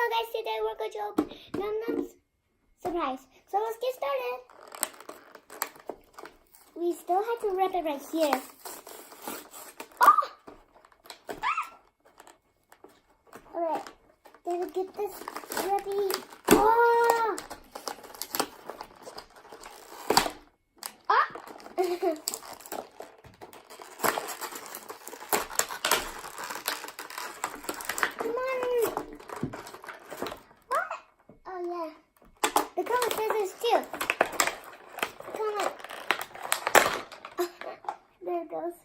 Hello guys, today we're going to open Num Noms surprise. So let's get started. We still have to wrap it right here. Oh! Alright, gotta get this ready. Oh! Ah! Come on. What? Oh yeah. The color scissors too. Come on. There it goes.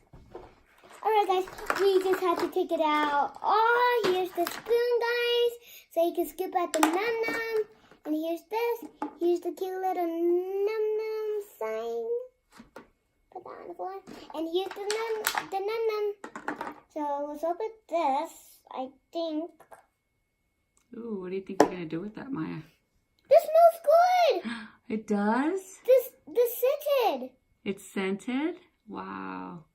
Alright guys, we just have to take it out. Oh, here's the spoon guys. So you can scoop out the Num Nom. And here's this. Here's the cute little Num Nom sign. Put that on the floor. And here's the Num Nom. So let's open this, I think. Ooh, what do you think you're going to do with that, Maya? This smells good. It does? This scented. It's scented? Wow.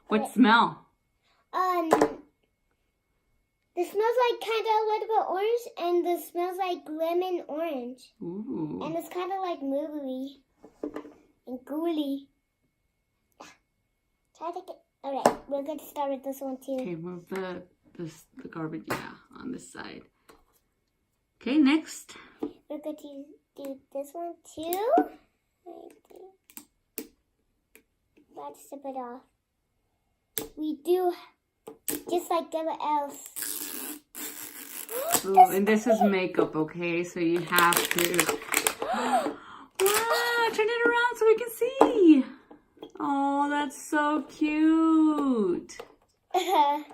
What smell? This smells like kind of a little bit orange, and this smells like lemon orange. Ooh. And it's kind of like moogly and gooey. Try to get. Alright, we're going to start with this one too. Okay, move the garbage, on this side. Okay, next. We're going to do this one too. Let's strip it off. We do just like everyone else. Ooh, and this is makeup, okay? So you have to. Wow, turn it around so we can see. Oh, that's so cute. You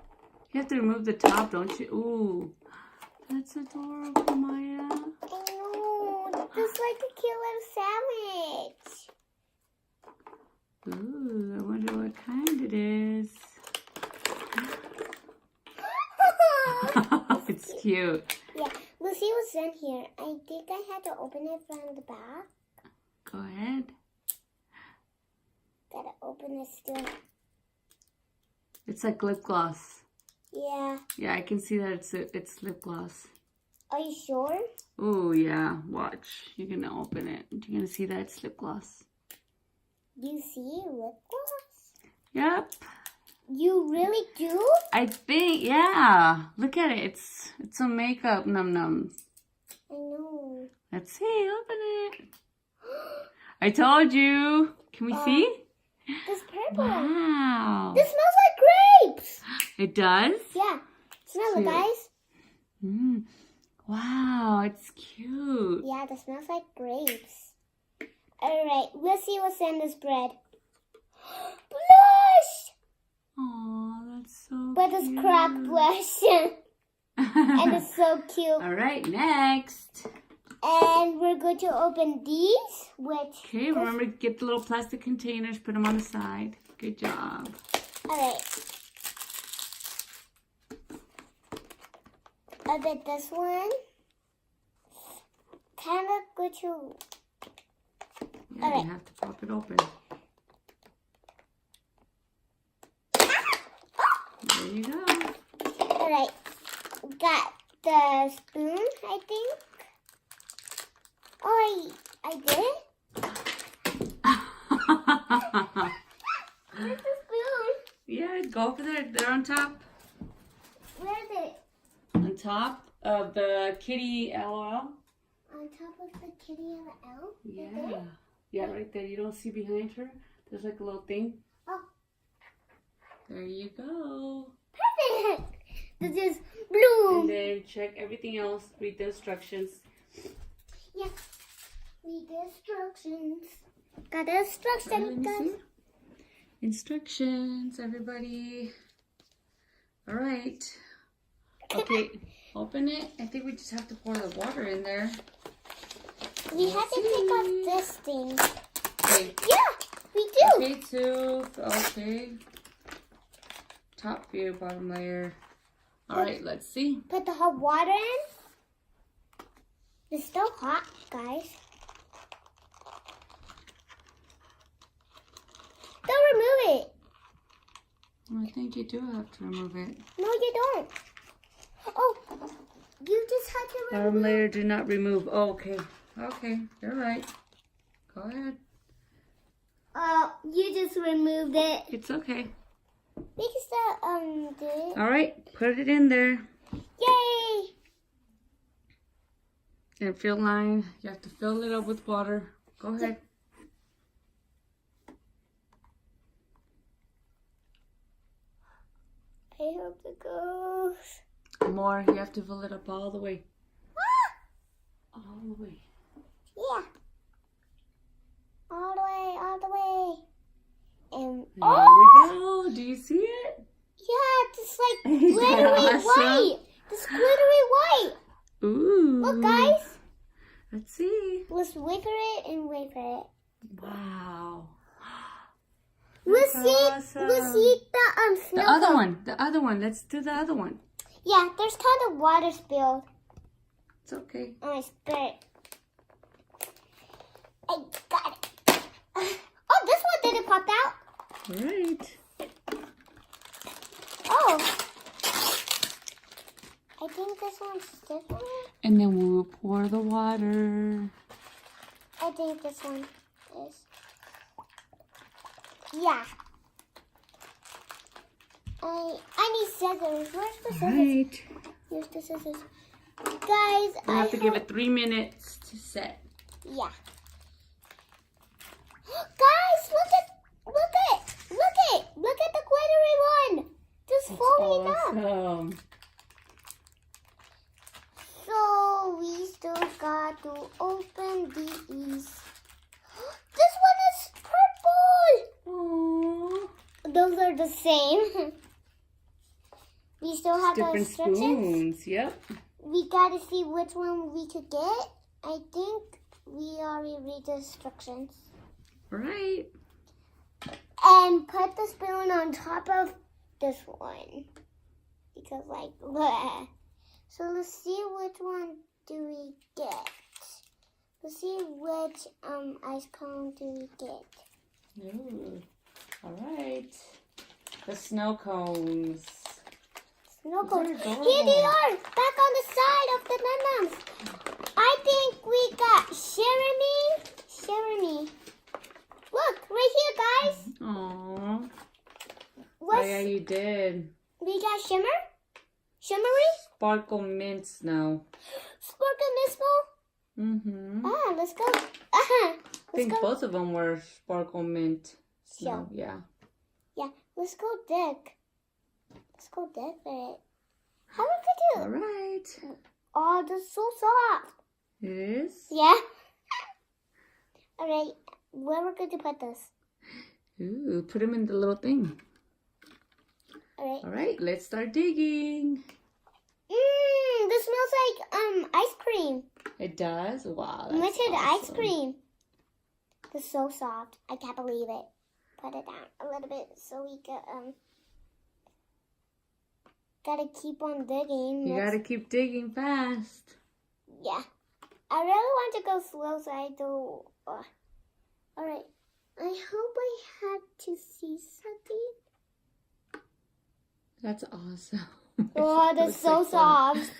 have to remove the top, don't you? Ooh, that's adorable, Maya. I know. Just like a cute little sandwich. Ooh, I wonder what kind it is. It's cute. Yeah, we'll see what's in here. I think I had to open it from the back. Go ahead. Gotta open it still. It's like lip gloss. Yeah. Yeah, I can see that it's lip gloss. Are you sure? Oh yeah, watch. You're gonna open it. You're gonna see that it's lip gloss. You see lip gloss? Yep. You really do? I think, yeah. Look at it. It's some makeup Num Noms. I know. Let's see. Open it. I told you. Can we see? This purple. Wow. This smells like grapes. It does? Yeah. Smell it, guys. Wow, it's cute. Yeah, this smells like grapes. Alright, we'll see what's in this bread. Blush! Oh, that's so But it's cracked blush. And it's so cute. All right, next. And we're going to open these, which... Okay, remember to get the little plastic containers, put them on the side. Good job. Alright. I bet this one kind of good to... Yeah, All right. you have to pop it open. There you go. Alright. Got the spoon, I think. Oh, I did? Where's the spoon? Yeah, go over there. They're on top. Where is it? On top of the kitty LOL. On top of the kitty and the L? Yeah. Right there? Yeah, right there. You don't see behind her? There's like a little thing. Oh. There you go. Perfect! This is blue. And then check everything else. Read the instructions. Yeah. Read the instructions. Got the Let instructions, me guys. see. Instructions, everybody. All right. Okay, open it. I think we just have to pour the water in there. We have to take off this thing. Okay. Yeah, we do. Okay, two. Okay. Top view, bottom layer. All right, let's see. Put the hot water in. It's still hot, guys. Don't remove it. I think you do have to remove it. No, you don't. Oh, you just how to Bottom remove. layer, do not remove. Oh, okay. Okay, you're right. Go ahead. Oh, you just removed it. It's okay. We can still do it. All right, put it in there. Yay! And fill line. You have to fill it up with water. Go ahead. I hope it goes. More. You have to fill it up all the way. Ah! All the way. Yeah. All the way, all the way. And There we go. Do you see it? yeah, just like Isn't that glittery awesome? white. Just glittery white. Ooh. Look, guys. Let's see. Let's wafer it and wafer it. Wow. Let's That's see. awesome. Let's see the The snow other cone. one. The other one. Let's do the other one. Yeah, there's kind of water spilled It's okay. on my skirt. I got it. Oh, this one didn't pop out. All right. Oh. I think this one's different. And then we will pour the water. I think this one is. Yeah. I need scissors. Where's the scissors? Right. Here's the scissors. Guys, We have to give it 3 minutes to set. Yeah. Guys, look at the glittery one. Just folding up. Awesome. So we still got to open these. This one is purple. Aww. Those are the same. We still have the Different instructions. spoons. Yep. We gotta see which one we could get. I think we already read the instructions. Right. And put the spoon on top of this one. Because like, bleh. So let's see which one do we get. Let's see which ice cone do we get. Ooh. All right. The snow cones. Snow cones. They're adorable. Here they are, back on the side of the NumNoms. I think we got Shimmy. Look, right here, guys. Aww. What's, Oh, yeah, you did. we got Shimmery, Sparkle mint snow. Sparkle Mismo. Mm-hmm. Ah, let's go. I Let's think go. both of them were sparkle mint snow. Yeah. Yeah, let's go dig. Let's go dig for it. How we All could do? right. Oh, this is so soft. It is? Yeah. All right, where we're going to put this? Ooh, put them in the little thing. All right. All right, let's start digging. This smells like ice cream. It does? Wow. That's Melted ice awesome. cream. This is so soft. I can't believe it. Put it down a little bit so we can gotta keep on digging. You gotta keep digging fast. Yeah. I really want to go slow so I do. Alright. I hope I had to see something. That's awesome. Oh, that's so soft.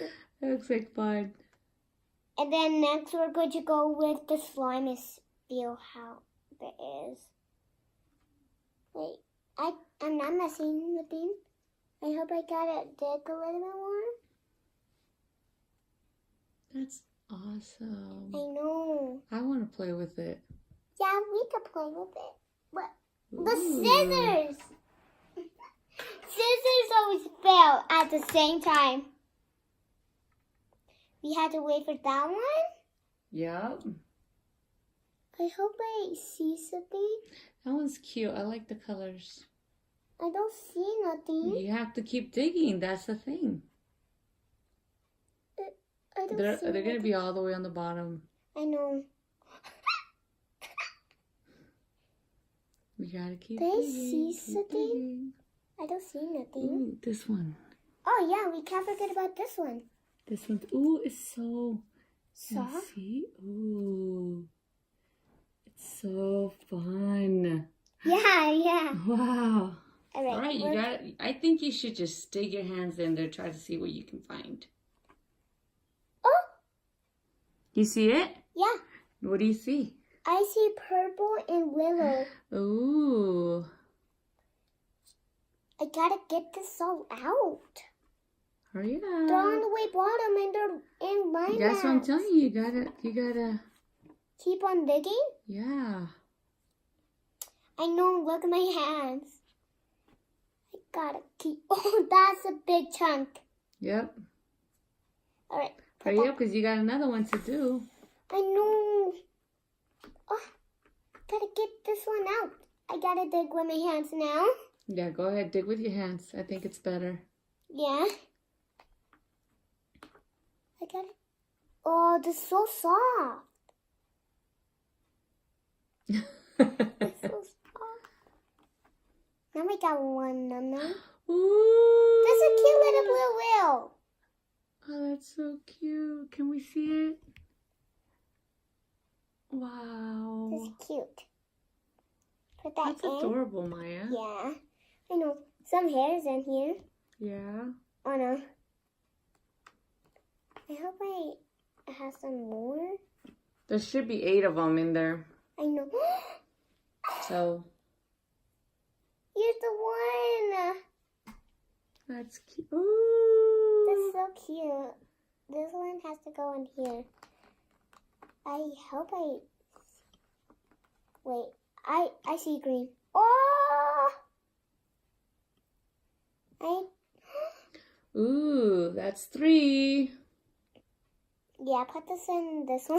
That looks like fun. And then next we're going to go with the slime and feel how it is. Wait, I'm not messing with it. I hope I got it dig a little bit more. That's awesome. I know. I want to play with it. Yeah, we could play with it. What? The Ooh. scissors! Scissors always fail at the same time. We had to wait for that one. Yep. I hope I see something. That one's cute. I like the colors. I don't see nothing. You have to keep digging. That's the thing. I don't They're see going to nothing. be all the way on the bottom. I know. We got to keep Did I digging. see keep something? digging. I don't see nothing. Ooh, this one. Oh yeah, we can't forget about this one. This one. Ooh, it's so... Soft? See? Ooh. It's so fun. Yeah. Wow. All right. All right, you got it. I think you should just stick your hands in there, try to see what you can find. Oh You see it? Yeah. What do you see? I see purple and willow. Ooh. I gotta get this all out. Hurry up. They're on the way bottom and they're in my That's what I'm mats. telling you. You gotta. Keep on digging? Yeah. I know, look at my hands. I gotta keep, oh, that's a big chunk. Yep. All right. Hurry up, because you got another one to do. I know. Oh, gotta get this one out. I gotta dig with my hands now. Yeah, go ahead. Dig with your hands. I think it's better. Yeah. I got it. Oh, this is so soft. It's so soft. Now we got one Num Nom. Ooh. That's a cute little blue whale. Oh, that's so cute. Can we see it? Wow. This is cute. Put that That's in. adorable, Maya. Yeah. I know. Some hairs in here. Yeah. Oh no. I hope I have some more. There should be 8 of them in there. I know. So. Here's the one. That's cute. Ooh. That's so cute. This one has to go in here. I hope I... Wait. I see green. Oh! Ooh, that's 3. Yeah, put this in this one.